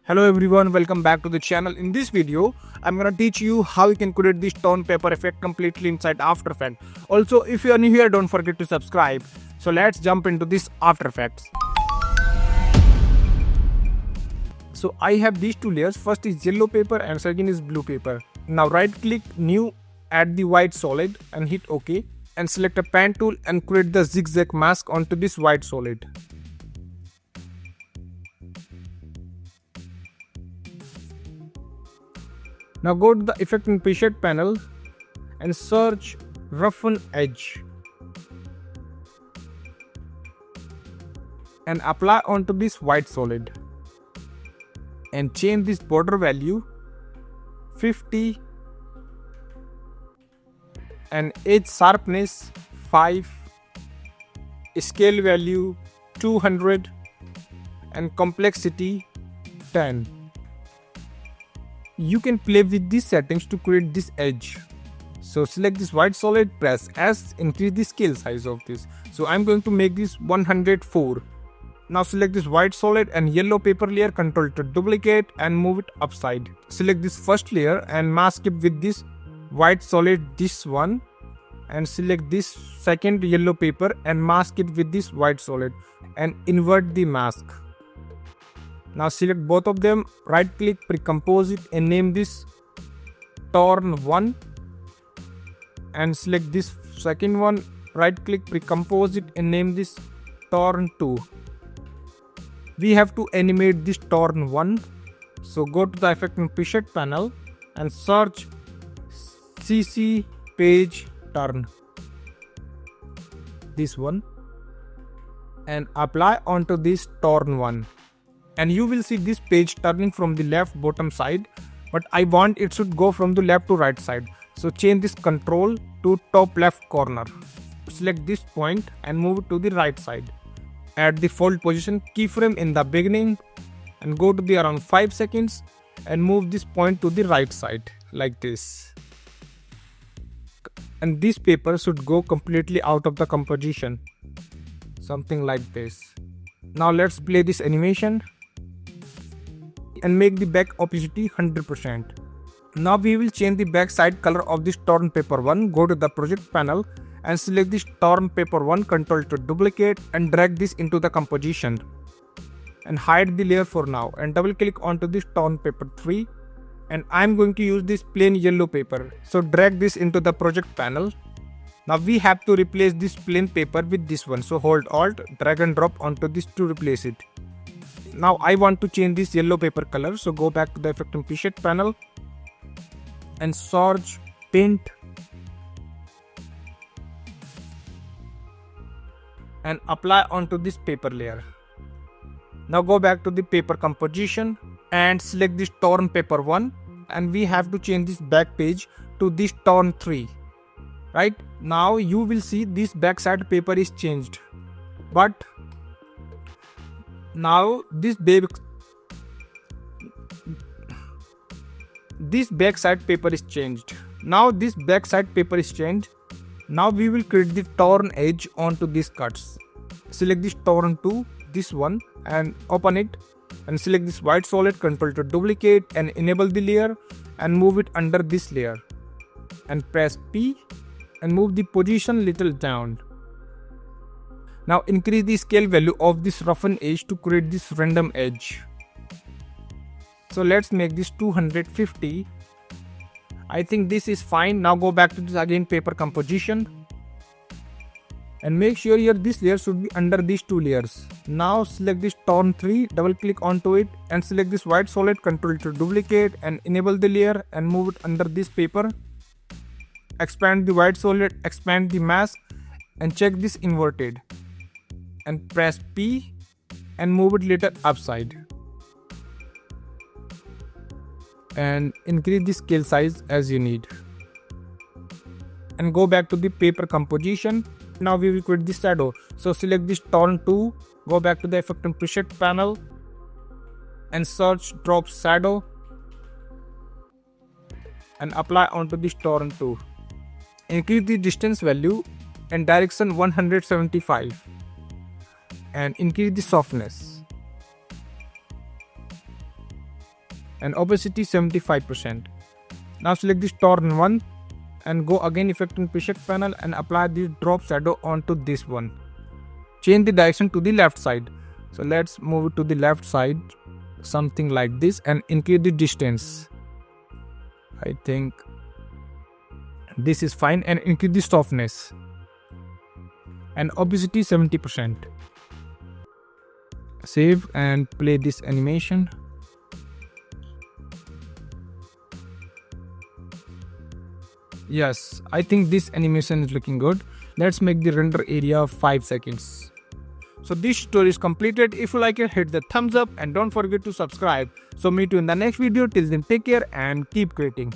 Hello everyone, welcome back to the channel. In this video, I'm gonna teach you how you can create this torn paper effect completely inside After Effects. Also, if you are new here, don't forget to subscribe. So let's jump into this After Effects. So I have these two layers. First is yellow paper and second is blue paper. Now right click new, add the white solid and hit OK and select a pen tool and create the zigzag mask onto this white solid. Now go to the effect and preset panel and search roughen edge and apply onto this white solid and change this border value 50 and edge sharpness 5, scale value 200 and complexity 10. You can play with these settings to create this edge. So select this white solid, press S, increase the scale size of this. So I'm going to make this 104. Now select this white solid and yellow paper layer, Ctrl to duplicate and move it upside. Select this first layer and mask it with this white solid, this one, and select this second yellow paper and mask it with this white solid and invert the mask. Now select both of them, right click, pre-compose it and name this torn 1 and select this second one, right click, pre-compose it and name this torn 2. We have to animate this torn 1, so go to the effect and preset panel and search CC page turn, this one, and apply onto this torn 1. And you will see this page turning from the left bottom side, but I want it should go from the left to right side. So change this control to top left corner. Select this point and move it to the right side. Add the fold position keyframe in the beginning and go to the around 5 seconds and move this point to the right side like this. And this paper should go completely out of the composition, something like this. Now let's play this animation and make the back opacity 100%. Now we will change the back side color of this torn paper 1. Go to the project panel and select this torn paper 1, Ctrl to duplicate and drag this into the composition and hide the layer for now and double click onto this torn paper 3, and I'm going to use this plain yellow paper, so drag this into the project panel. Now we have to replace this plain paper with this one, so hold Alt, drag and drop onto this to replace it. Now I want to change this yellow paper color, so go back to the effect and preset panel and search paint and apply onto this paper layer. Now go back to the paper composition and select this torn paper 1, and we have to change this back page to this torn 3. Right now you will see this backside paper is changed, but now this backside paper is changed. Now we will create the torn edge onto these cuts. Select this torn 2, this one, and open it and select this white solid, Ctrl to duplicate and enable the layer and move it under this layer and press P and move the position little down. Now increase the scale value of this roughen edge to create this random edge. So let's make this 250. I think this is fine. Now go back to this again paper composition and make sure here this layer should be under these two layers. Now select this torn 3, double click onto it and select this white solid, Ctrl to duplicate and enable the layer and move it under this paper. Expand the white solid, expand the mask and check this inverted and press P and move it little upside and increase the scale size as you need and go back to the paper composition. Now we will create the shadow, so select this torn 2, go back to the effect and preset panel and search drop shadow and apply onto this torn 2. Increase the distance value and direction 175 and increase the softness and opacity 75%. Now select this torn one and go again effect in prefect panel and apply the drop shadow onto this one. Change the direction to the left side. So let's move it to the left side, something like this, and increase the distance. I think this is fine, and increase the softness and opacity 70%. Save and play this animation. Yes, I think this animation is looking good. Let's make the render area 5 seconds. So this tutorial is completed. If you like it, hit the thumbs up and don't forget to subscribe. So meet you in the next video. Till then, take care and keep creating.